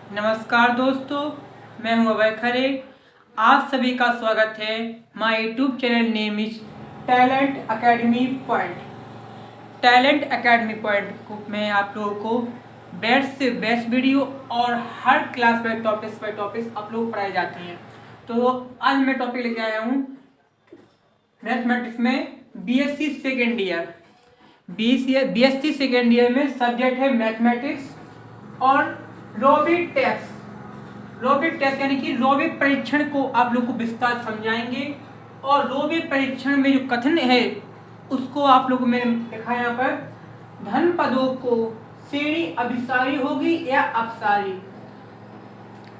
नमस्कार दोस्तों, मैं हूं अभय खरे। आप सभी का स्वागत है। My YouTube channel name is talent academy point. Talent academy point में आप लोगों को बेस्ट से बेस्ट वीडियो और हर क्लास में टॉपिक्स आप लोग पढ़ाई जाती हैं। तो आज मैं टॉपिक लेके आया हूँ मैथमेटिक्स में BSc second year. BSc second year में सब्जेक्ट है मैथमेटिक्स और रोबिट टेस्ट यानी कि रोबिट परीक्षण को आप लोग को विस्तार समझाएंगे। और रोबिट परीक्षण में जो कथन है उसको आप लोग मैंने लिखा यहाँ पर, धन पदों को श्रेणी अभिसारी होगी या अपसारी।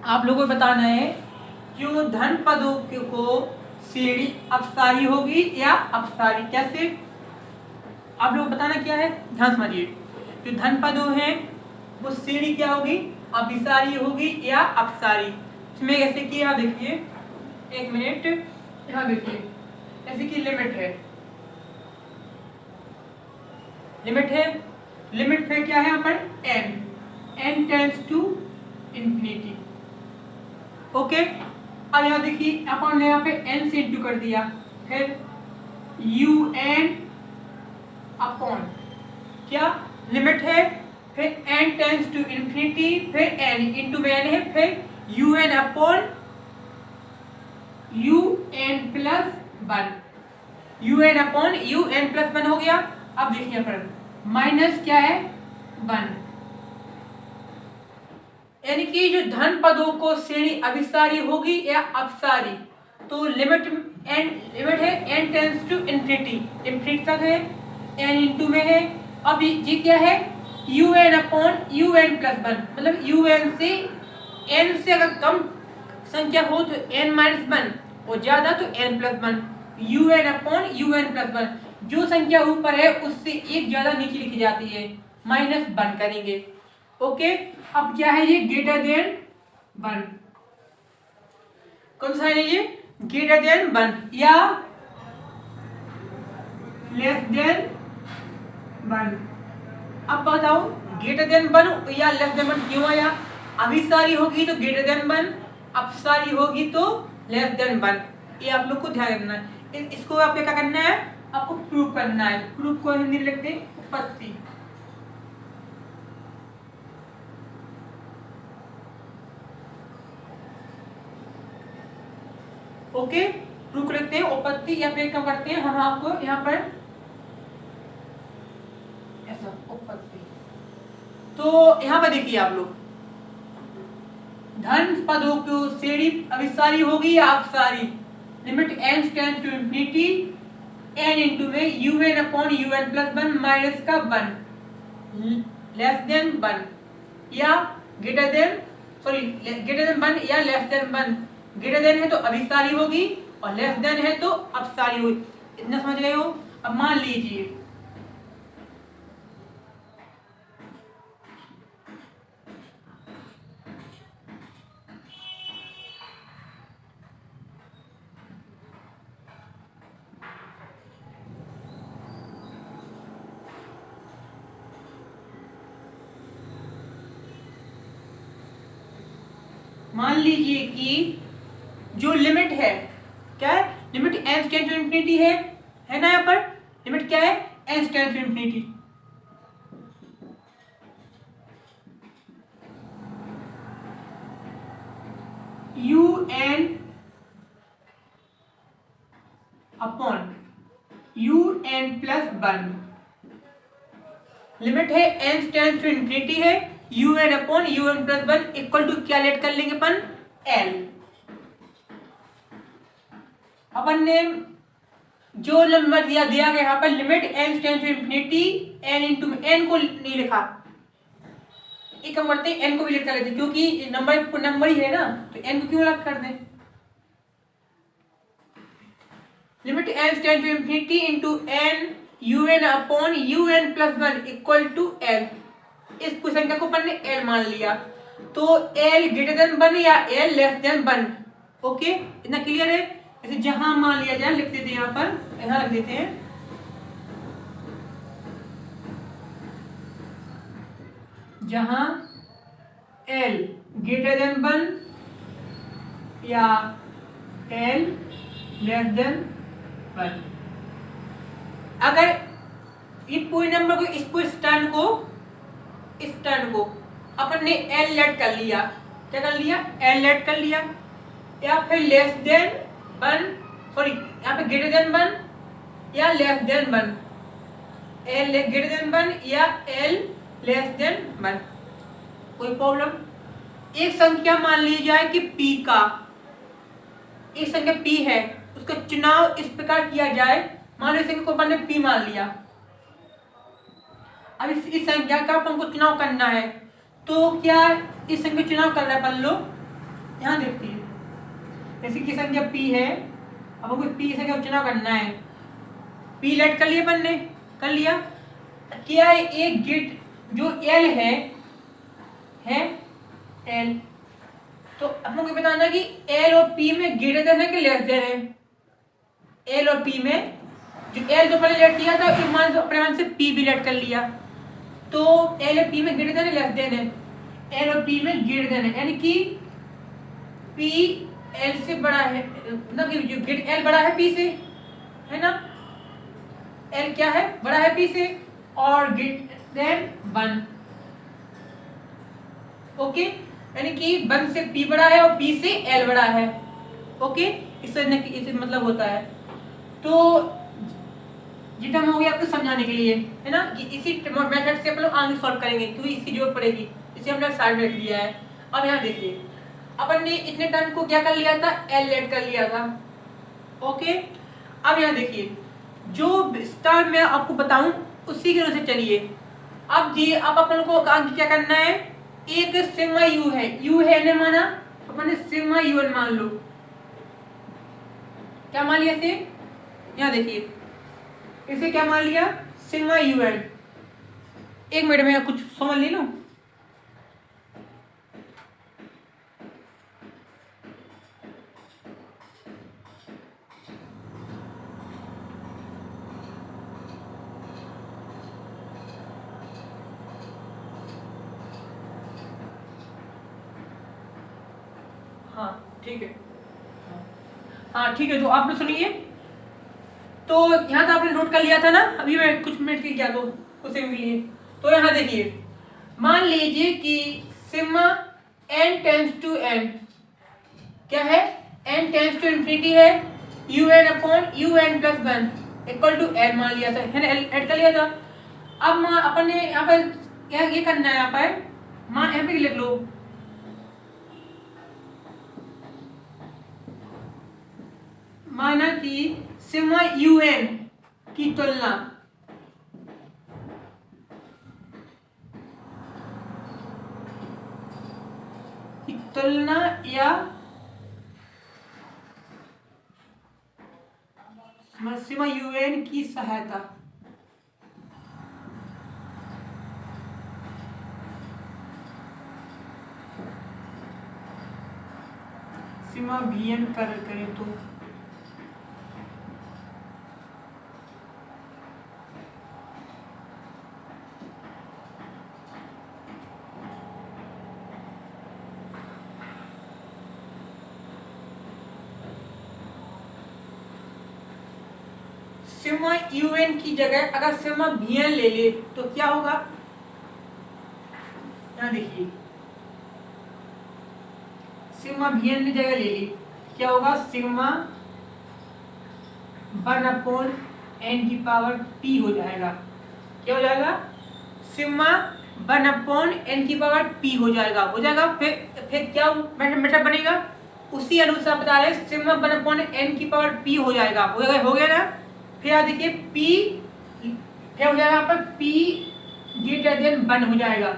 आप लोगों को बताना है कि वो धन पदों को श्रेणी अपसारी होगी या अपसारी। कैसे आप लोग बताना क्या है, ध्यान समझिए। जो धन पदों हैं वो श्रेणी क्या होगी, अभिसारी होगी या अपसारी। इसमें कैसे किया देखिए, एक मिनट यहाँ देखिए। जैसे कि लिमिट है क्या है यहाँ पर, n tends to infinity. Okay, अब यहाँ देखिए अपन ने यहाँ पे n से इंटू कर दिया, फिर un अपॉन क्या लिमिट है, फिर n टेंड्स टू इंफिनिटी, फिर n इंटू में n है, फिर un upon un plus 1, un upon un plus 1 हो गया। अब देखिए यहाँ पर माइनस क्या है 1, यानी कि जो धन पदों को श्रेणी अभिसारी होगी या अपसारी। तो लिमिट है n टेंड्स टू इंफिनिटी तक है, n इंटू में है। अब ये क्या है, un अपॉन un प्लस 1, मतलब un से n से अगर कम संख्या हो तो n माइनस 1 और ज्यादा तो n plus 1, un upon un plus 1। जो संख्या ऊपर है उससे एक ज्यादा नीचे लिखी जाती है, माइनस 1 करेंगे। ओके, अब क्या है ये, ग्रेटर देन 1। कौन सा है ये, ग्रेटर देन 1 या लेस देन 1। अब बताओ ग्रेटर देन 1 या लेस देन 1 क्यों आया। अभिसारी होगी तो ग्रेटर देन 1, अपसारी होगी तो लेस देन 1। ये आप लोग को ध्यान रखना है। इसको आपको क्या करना है, आपको प्रूव करना है। प्रूफ को हिंदी में लिखते हैं उपपत्ति। ओके, प्रूफ लिखते हैं उपपत्ति, या फिर क्या करते हैं हम आपको यहाँ पर ऐसा उपपत्ति। तो यहाँ पर देखिए आप लोग, धन पदों को श्रेणी अभिसारी होगी या अपसारी। Limit n tends to infinity, n into में un upon un plus 1 minus का 1, लेस देन 1 या ग्रेटर देन 1 या लेस देन 1। ग्रेटर देन है तो अभिसारी होगी और लेस देन है तो अपसारी होगी। इतना समझ गए हो। अब मान लीजिए कि जो लिमिट है क्या है, limit n tends to infinity है ना। यहाँ पर लिमिट क्या है, n tends to infinity. un upon un plus 1। Limit है n टेंड्स टू इंफिनिटी है, un upon un plus 1 equal to क्या लेट कर लेंगे अपन, l। अपन ने जो नंबर दिया गया यहाँ पर limit n tends to infinity, n into n को नहीं लिखा, एक काम करते हैं n को भी लेट कर लेते हैं, क्योंकि नंबर ही है ना, तो n को क्यों अलग कर दें। Limit n tends to infinity into n un upon un plus 1 equal to l। इस संख्या को अपन ने l मान लिया, तो l ग्रेटर देन 1 या l लेस देन 1। ओके, इतना क्लियर है। ऐसे जहां मान लिया जाए लिख देते हैं, यहाँ पर यहाँ लिख देते हैं, जहां एल ग्रेटर देन 1 या एल लेस देन 1। अगर ये पूरे नंबर को इस पूरे स्टैंड को अपन ने एल लेट कर लिया, क्या कर लिया, एल लेट कर लिया, या फिर लेस देन 1, सॉरी यहाँ पे ग्रेटर देन 1 या less than 1, L greater than 1 या एल लेस देन 1, कोई प्रॉब्लम। एक संख्या मान ली जाए कि p का, एक संख्या p है, उसका चुनाव इस प्रकार किया जाए, मान लो संख्या को अपन ने p मान लिया। अब इस संख्या का अपन को चुनाव करना है, तो क्या इस संख्या चुनाव करना है अपन लोग, यहाँ देखिए जैसे कि संख्या p है, अब हमको p संख्या का चुनाव करना है, p लेट कर लिया अपन ने, कर लिया। क्या एक गेट जो l है l, तो हमको बताना कि l और p में ग्रेटर देन है कि लेस देन है। l और p में जो l तो पहले लेट किया था, एक मान अपने मान से p भी लेट कर लिया, तो l और p में ग्रेटर देन है लेस देन है, l और p में ग्रेटर देन है, यानी कि p l से बड़ा है, मतलब कि जो गेट l बड़ा है p से, है ना, l क्या है, बड़ा है p से, और ग्रेटर देन 1, ओके, यानी कि 1 से p बड़ा है और p से l बड़ा है, ओके, इससे मतलब होता है। तो जितना हो गया आपको समझाने के लिए, है ना, कि इसी मेथड से अपन लोग आगे सॉल्व करेंगे, क्योंकि इसकी जरूरत पड़ेगी, इसे हमने साइड में रख दिया है। अब यहाँ देखिए अपन ने इतने टर्म को क्या कर लिया था, l लेट कर लिया था, ओके। अब यहाँ देखिए जो विस्तार मैं आपको बताऊं उसी के अनुसार चलिए। अब अपन को आगे क्या करना है, एक सिग्मा u है ने माना, अपन ने सिग्मा un मान लो, क्या मान लिया इसे, यहाँ देखिए इसे क्या मान लिया, सिग्मा un। एक मिनट में कुछ समझ ले लो। हाँ ठीक है, हाँ ठीक है, तो आपने सुनिए, तो यहाँ तो आपने नोट कर लिया था ना, अभी मैं कुछ मिनट की क्या तो कुछ सेकंड के लिए। तो यहाँ देखिए मान लीजिए कि sigma n tends to n क्या है, n टेंस टू इन्फिनिटी है, un upon un plus 1 equal to l मान लिया था, है ना, ऐड कर लिया था। अब अपन ने यहाँ पर ये करना है, यहाँ पर मान यहाँ पे लिख लो, माना कि सिग्मा un की तुलना या सिग्मा un की सहायता, सिग्मा vn करें तो सिग्मा un की जगह अगर सिग्मा vn ले ले तो क्या होगा, यहाँ देखिए सिग्मा vn की जगह ले ली, क्या होगा, सिग्मा 1 अपॉन n की पावर p हो जाएगा, क्या हो जाएगा, सिग्मा 1 अपॉन n की पावर p हो जाएगा, फिर क्या मेथड बनेगा, उसी अनुसार बता रहे, सिग्मा 1 अपॉन n की पावर p हो जाएगा, हो गया ना। फिर आप देखिए p क्या हो जाएगा, यहाँ पर p ग्रेटर देन 1 हो जाएगा,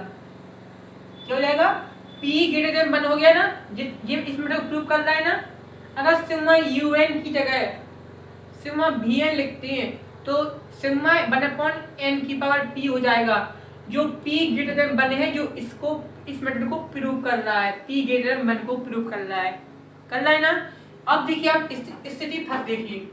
क्या हो जाएगा, p ग्रेटर देन 1 हो गया ना, ये इसमें प्रूव कर रहा है ना। अगर सिग्मा un की जगह सिग्मा vn लिखते हैं तो सिग्मा 1 अपॉन n की पावर p हो जाएगा, जो p ग्रेटर देन 1 है, जो इस मेथड को प्रूव कर रहा है, p ग्रेटर देन 1 को प्रूव कर रहा है ना। अब देखिए आप स्थिति फर्स्ट देखिए,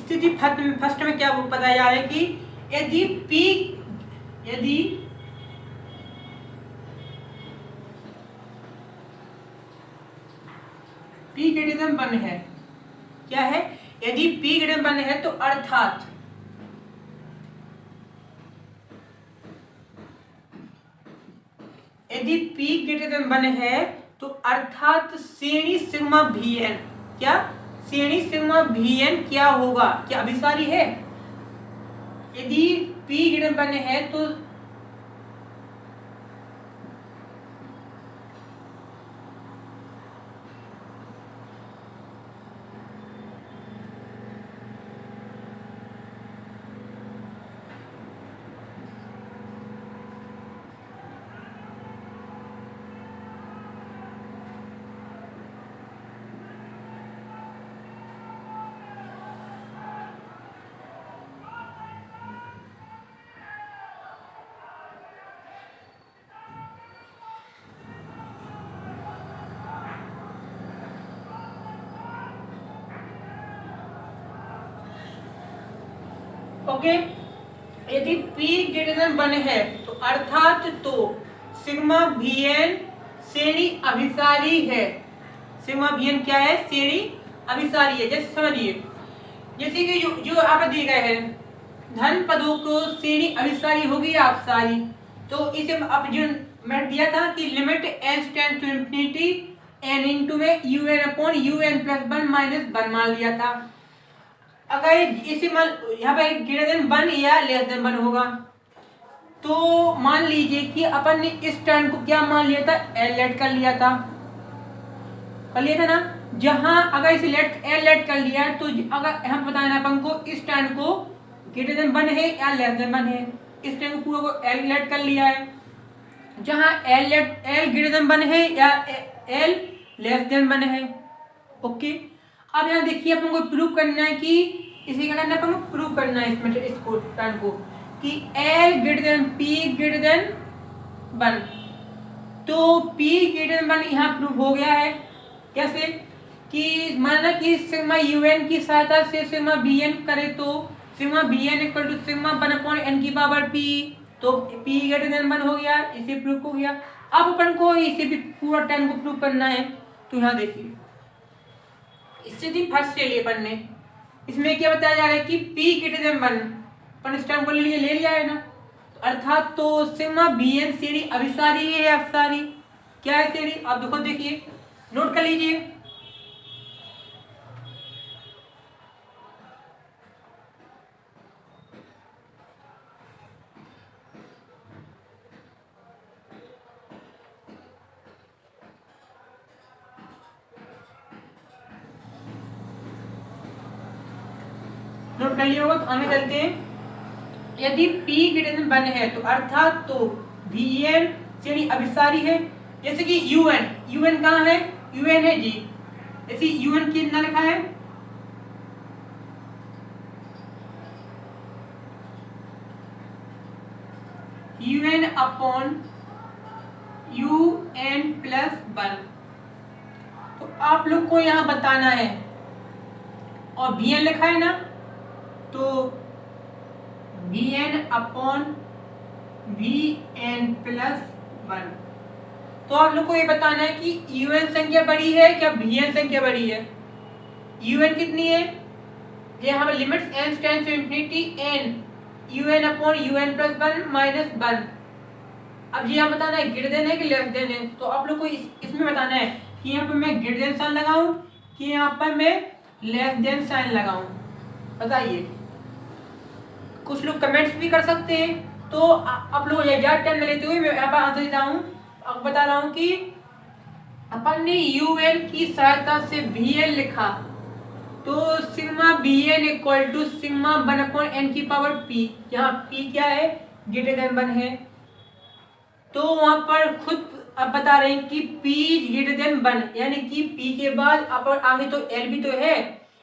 स्थिति फर्स्ट में क्या बताया जा रहा है कि यदि P ग्रेटर देन 1 है, क्या है, यदि P ग्रेटर देन 1 है तो अर्थात यदि P ग्रेटर देन 1 है तो अर्थात श्रेणी सिग्मा Vn, क्या श्रेणी सिग्मा Vn क्या होगा, क्या अभिसारी है। यदि P ग्रेटर देन 1 है तो ओके, यदि P ग्रेटर देन 1 है तो अर्थात तो सिग्मा Vn श्रेणी अभिसारी है। सिग्मा Vn क्या है, श्रेणी अभिसारी है। जैसे समझिए, जैसे कि जो आप दिए गए हैं धन पदों को श्रेणी अभिसारी होगी या अपसारी, तो इसे अब जो मैं दिया था कि limit n tend to infinity n into में un upon un plus 1 minus 1 मान लिया था। अगर इसे मान यहाँ पे ग्रेटर देन 1 या लेस देन 1 होगा तो मान लीजिए कि अपन ने इस टर्म को क्या मान लिया था, L लेट कर लिया था ना। जहां अगर इसे L लेट कर लिया तो अगर हम बताना अपन को इस टर्म को ग्रेटर देन 1 है या लेस देन 1 है, इस टर्म को पूरा को L लेट कर लिया है। जहां L ग्रेटर देन 1 है या L लेस देन 1 है। ओके, अब यहाँ देखिए अपन को प्रूव करना है कि इसी का करना है, अपन को प्रूव करना है इसमें इसको टर्म को कि L greater than P greater than 1, तो P ग्रेटर देन 1 यहाँ प्रूव हो गया है। कैसे कि माना कि सिग्मा UN की सहायता से सिग्मा Vn करे तो sigma Vn equal to sigma 1 upon n की पावर P, तो P ग्रेटर देन 1 हो गया, इसे प्रूव हो गया। अब अपन को इसे भी पूरा टर्म को प्रूव करना है, तो यहाँ देखिए स्थिति फर्स्ट ले लिए अपन ने, इसमें क्या बताया जा रहा है कि P ग्रेटर देन 1 अपन इस टर्म को ले लिया है ना, अर्थात तो सिग्मा Vn श्रेणी अभिसारी है या अपसारी, क्या है श्रेणी, आप देखो देखिए नोट कर लीजिए। नोट कर लिया होगा, तो आगे चलते हैं। यदि P ग्रेटर देन 1 है तो अर्थात तो Vn श्रेणी अभिसारी है। जैसे कि UN कहाँ है, UN है जी, जैसे UN कितना लिखा है, UN अपॉन UN प्लस 1, तो आप लोग को यहाँ बताना है, और Vn लिखा है ना, तो Vn अपॉन Vn प्लस 1, तो आप लोग को ये बताना है कि UN संख्या बड़ी है क्या Vn संख्या बड़ी है। UN कितनी है, ये यहाँ पर limits n tends to infinity n UN upon UN plus 1 minus 1। अब ये यहाँ बताना है ग्रेटर देन है कि लेस देन है, तो आप लोग को इसमें बताना है कि यहाँ पर मैं ग्रेटर देन साइन लगाऊं कि यहाँ पर मैं लेस देन साइन लगाऊं, बताइए। कुछ लोग कमेंट्स भी कर सकते हैं, तो आप लोग एग्जैक्ट टाइम में लेते हुए मैं यहाँ पर आंसर देता हूँ। अब बता रहा हूँ कि अपन ने UN की सहायता से Vn लिखा, तो sigma Vn equal to sigma 1 upon n की पावर P, यहाँ P क्या है, ग्रेटर देन 1 है, तो वहां पर खुद अब बता रहे हैं कि P ग्रेटर देन 1, यानी कि P के बाद आगे तो L भी तो है,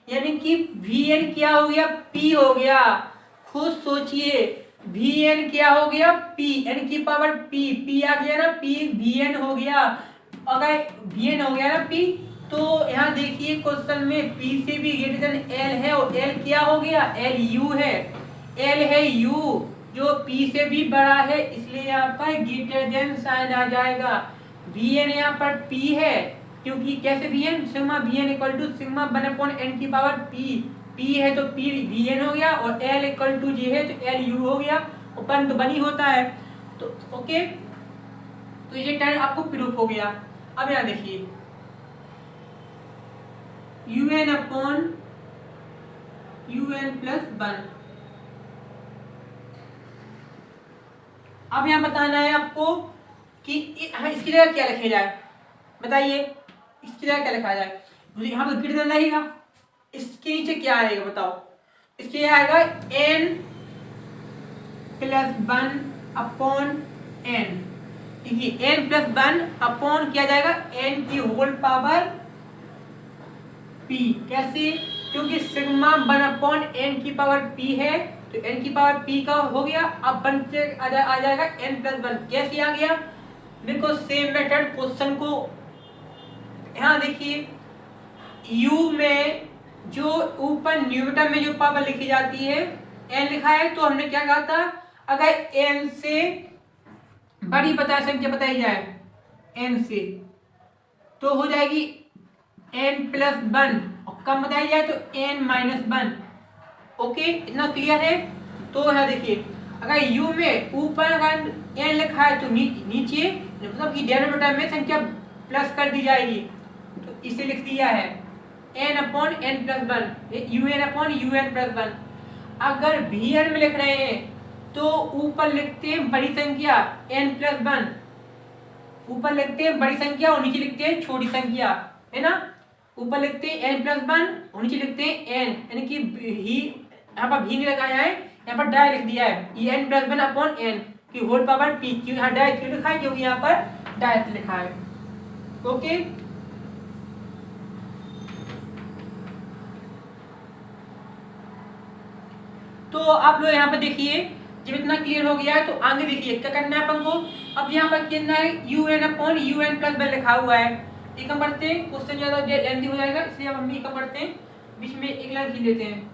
यानी कि Vn क्या हो गया, P हो गया। खुद सोचिए Vn क्या हो गया, P n की पावर P आ गया ना, P Vn हो गया। अगर Vn हो गया ना P, तो यहाँ देखिए क्वेश्चन में P से भी ग्रेटर देन L है और L क्या हो गया, L U है, L है U जो P से भी बड़ा है, इसलिए यहाँ पर ग्रेटर देन साइन आ जाएगा। Vn यहाँ पर P है क्योंकि कैसे Vn, sigma Vn equal to sigma 1/n की पावर P है तो P Vn हो गया और L इक्वल टू J है तो L U हो गया, ऊपर तो बनी होता है। तो ओके, तो ये टर्म आपको प्रूफ हो गया। अब यहाँ देखिए UN अपॉन UN प्लस 1। अब यहाँ बताना है आपको कि इसकी जगह क्या लिखा जाए, बताइए इसकी जगह क्या लिखा जाए। यहाँ पर ग्रेटर देन रहेगा, इसके नीचे क्या आएगा बताओ, इसके आएगा n प्लस 1 अपॉन n। देखिए n प्लस 1 अपॉन किया जाएगा n की होल पावर p। कैसे, क्योंकि सिग्मा 1 अपॉन n की पावर p है तो n की पावर p का हो गया। अब बन के आ जाएगा n प्लस 1। कैसे आ गया, देखो सेम मेथड क्वेश्चन को यहाँ देखिए u में जो ऊपर न्यूटन में जो पावर लिखी जाती है n लिखा है, तो हमने क्या कहा था, अगर n से बड़ी संख्या बताई जाए n से तो हो जाएगी n प्लस 1 और कम बताई जाए तो n माइनस 1। ओके, इतना क्लियर है। तो यहाँ देखिए अगर u में ऊपर अगर n लिखा है तो नीचे मतलब कि डिनोमिनेटर में संख्या प्लस कर दी जाएगी, तो इसे लिख दिया है n upon n plus 1, un upon un plus 1। अगर Vn में लिख रहे हैं तो ऊपर लिखते हैं बड़ी संख्या n प्लस 1, ऊपर लिखते हैं बड़ी संख्या और नीचे लिखते हैं छोटी संख्या, है ना। ऊपर लिखते हैं n प्लस 1 और नीचे लिखते हैं n, यानी कि ही यहाँ पर भी नहीं लगाया है, यहाँ पर डाय लिख दिया है, ये n प्लस 1 अपॉन n की होल पावर p। क्यों यहाँ डाय क्यों लिखा है, क्योंकि यहाँ पर डाय लिखा है। ओके, तो आप लोग यहाँ पर देखिए जब इतना क्लियर हो गया है तो आगे देखिए क्या करना है अपन को। अब यहाँ पर कितना है un अपॉन un प्लस 1 लिखा हुआ है, एक हम पढ़ते हैं, क्वेश्चन ज्यादा लेंथी हो जाएगा इसलिए हम एक पढ़ते हैं, बीच में एक लाइन लिख लेते हैं।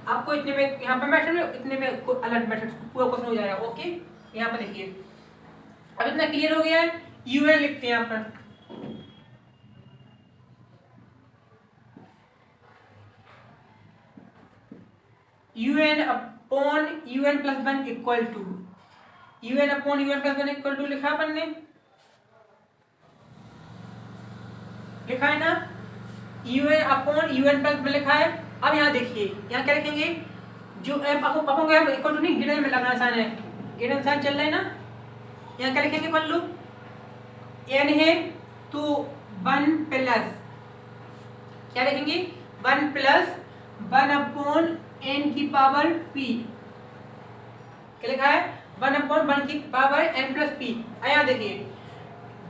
आपको इतने में यहाँ पर मेथड में इतने में अलग मेथड पूरा क्वेश्चन हो जाएगा। ओके, यहाँ पर देखिए अब इतना क्लियर हो गया है, un लिखते हैं यहाँ पर, un upon un plus 1 equal to un upon un plus 1 equal to लिखा अपन ने, लिखा है ना, un अपॉन un प्लस 1 लिखा है। अब यहाँ देखिए यहाँ क्या लिखेंगे, जो अपन को इक्वल टू नहीं ग्रेटर में लगना आसान है, ग्रेटर साइन चल रहा है ना। यहाँ क्या लिखेंगे अपन लोग, n है तो 1 प्लस क्या लिखेंगे 1 प्लस 1 अपॉन n की पावर p, क्या लिखा है 1 अपॉन 1 की पावर n प्लस p। यहाँ देखिए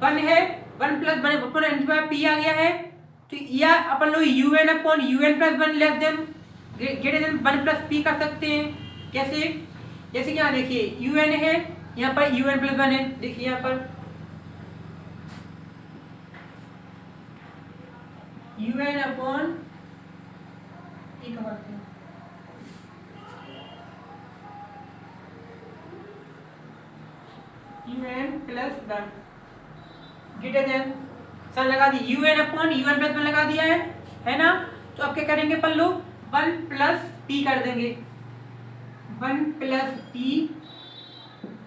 1 है 1 प्लस 1 अपॉन n की पावर p आ गया है, तो यह अपन लोग un upon un plus 1 less than greater than 1 plus p कर सकते हैं। कैसे, जैसे कि यहाँ देखिए un है, यहाँ पर un प्लस 1 है, देखिए यहाँ पर un upon un plus 1 greater than sign लगा दी, un अपॉन un प्लस 1 लगा दिया है ना। तो अब क्या करेंगे अपन लोग 1 प्लस p कर देंगे, 1 प्लस p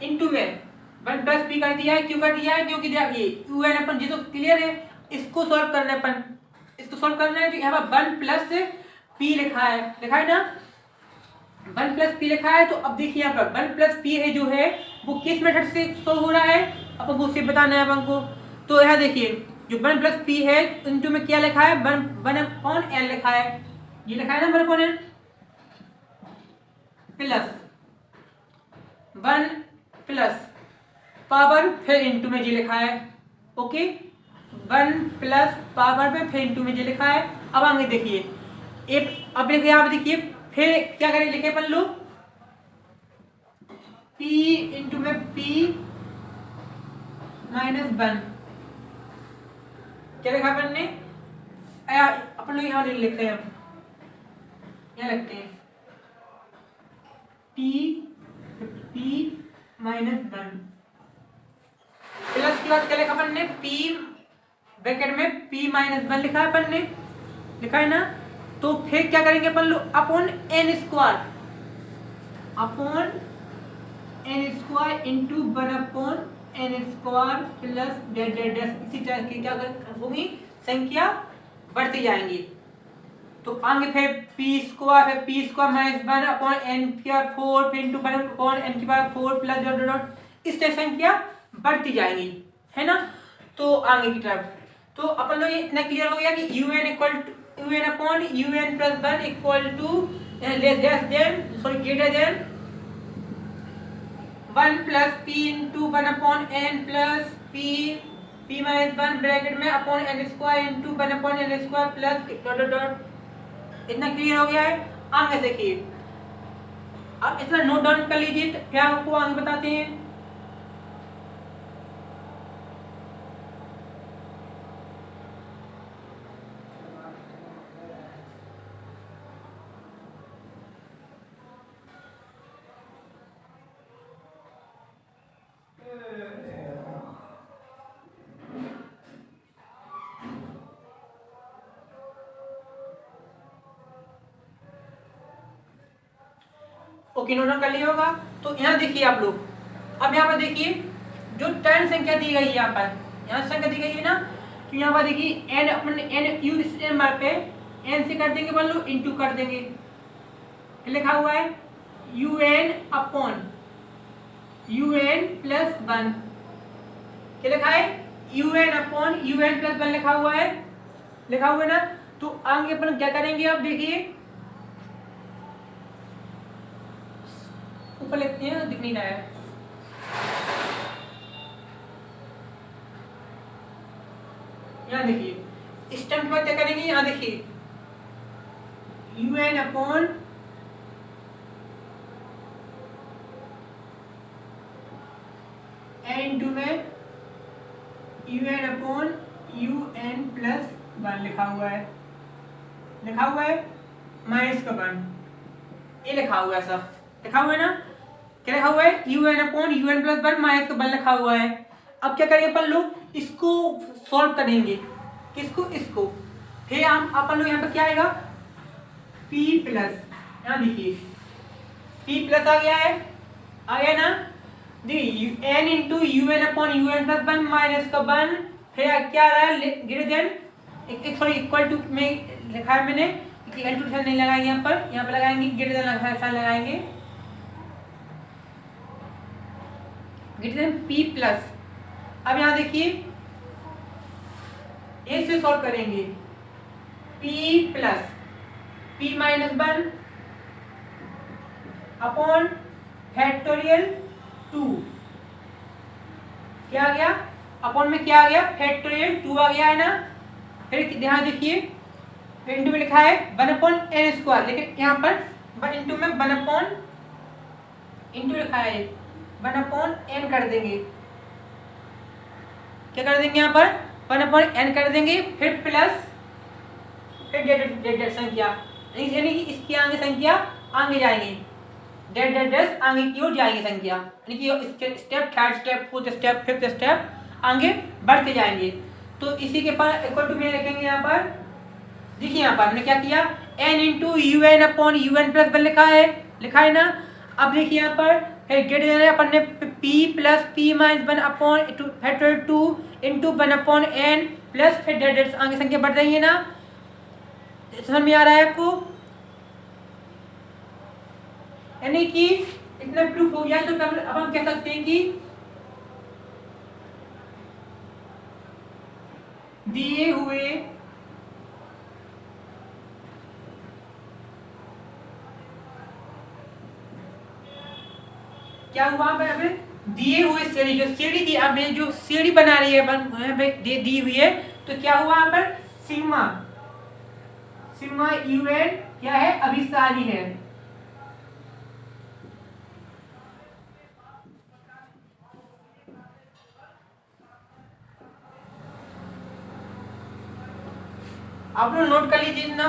इंटू में 1 प्लस p कर दिया है। क्यों कर दिया है, क्योंकि देखिए un अपन जी तो क्लियर है, इसको सॉल्व करना है अपन, इसको सॉल्व करना है तो यहाँ पर 1 प्लस p लिखा है ना, 1 प्लस p लिखा है। तो अब देखिए यहाँ पर 1 प्लस p है जो है वो किस मेथड से सॉल्व हो रहा है, अपन को उससे बताना है अपन को। तो यहाँ देखिए जो 1 प्लस p है इनटू में क्या लिखा है 1 अपॉन n लिखा है, ये लिखा है ना 1 upon n plus 1 plus power फिर इनटू में जी लिखा है। ओके, 1 प्लस पावर में फिर इनटू में जी लिखा है। अब आगे देखिए अब देखिए यहाँ पे देखिए फिर क्या करें, लिखे अपन लोग p इंटू में p माइनस 1, क्या लिखा अपन ने अपन लोग यहाँ लिखते हैं, यहाँ लिखते हैं p माइनस 1 प्लस के बाद क्या लिखा अपन ने, p ब्रैकेट में p माइनस 1 लिखा है अपन ने, लिखा है ना। तो फिर क्या करेंगे अपन लोग, upon n square into 1/n square plus dead dead, इसी तरह की क्या होगी, संख्या बढ़ती जाएंगी। तो आगे फिर पी स्क्वायर माइनस 1/n4 फिर into 1/n4 plus dot dot, इस तरह संख्या बढ़ती जाएंगी, है ना। तो आगे की तरफ तो अपन लोग ये इतना क्लियर हो गया कि un upon un plus 1 equal to greater than 1 plus P into 1/n plus P minus 1 bracket में upon n square into 1/n square plus dot dot. इतना क्लियर हो गया है। आगे देखिए, अब इतना नोट डाउन कर लीजिए, फिर आपको आगे बताते हैं। ओके, नोट डाउन कर लिया होगा। तो यहाँ देखिए आप लोग, अब यहाँ पर देखिए जो टर्न संख्या दी गई है, यहाँ संख्या दी गई है ना, तो यहाँ पर देखिए n अपन n यू इस नंबर पे n से कर देंगे मान लो, इंटू कर देंगे, लिखा हुआ है un अपॉन un प्लस 1, क्या लिखा है, un अपॉन un प्लस 1 लिखा हुआ है ना। तो आगे अपन क्या करेंगे, अब देखिए ऊपर लिखते हैं, दिख नहीं रहा है, यहाँ देखिए इस टर्म के बाद क्या करेंगे, यहाँ देखिए un अपॉन n इंटू में un अपॉन un प्लस 1 लिखा हुआ है माइनस का 1, ये लिखा हुआ है, सब लिखा हुआ है ना। क्या लिखा हुआ है, un upon un plus 1 minus का 1 लिखा हुआ है। अब क्या करेंगे अपन लोग, इसको सॉल्व करेंगे, किसको, इसको। फिर हम अपन लोग यहाँ पर क्या आएगा, p प्लस, यहाँ देखिए p प्लस आ गया ना। देखिए n into un upon un plus 1 minus का 1, फिर क्या आ रहा है, greater than sorry equal to में लिखा है मैंने, इक्वल टू नहीं लगाएंगे, यहाँ पर लगाएंगे ग्रेटर देन लगाएंगे, ग्रेटर देन p प्लस। अब यहाँ देखिए ए से सॉल्व करेंगे, p plus p minus 1 upon factorial 2, क्या आ गया, अपॉन में क्या आ गया, फैक्टोरियल 2 आ गया है ना। फिर ध्यान देखिए, फिर इंटू में लिखा है 1/n स्क्वायर, लेकिन यहाँ पर इंटू में 1/, इंटू लिखा है 1/n कर देंगे, क्या कर देंगे, यहाँ पर 1/n कर देंगे, फिर प्लस फिर डेड संख्या, यानी कि इसकी आगे संख्या आगे जाएंगे, डेड आगे की ओर जाएंगे संख्या, यानी कि step, third step, fourth step, fifth step आगे बढ़ते जाएंगे। तो इसी के पास इक्वल टू में लिखेंगे, यहाँ पर देखिए, यहाँ पर हमने क्या किया, n into un upon un plus 1 लिखा है ना। अब देखिए यहाँ पर फिर ग्रेटर देन अपन ने p plus p minus 1 upon factorial 2 into 1/n plus फिर डेड आगे संख्या बढ़ रही है ना। समझ में आ रहा है आपको, यानी कि इतना प्रूफ हो गया। तो अब हम कह सकते हैं कि दिए हुए क्या हुआ, दिए हुए सीढ़ी, जो सीढ़ी दी, अब जो सीढ़ी बना रही है दी हुई है, तो क्या हुआ यहाँ पर, सिग्मा un क्या है, अभिसारी है, आप लोग नोट कर लीजिए ना।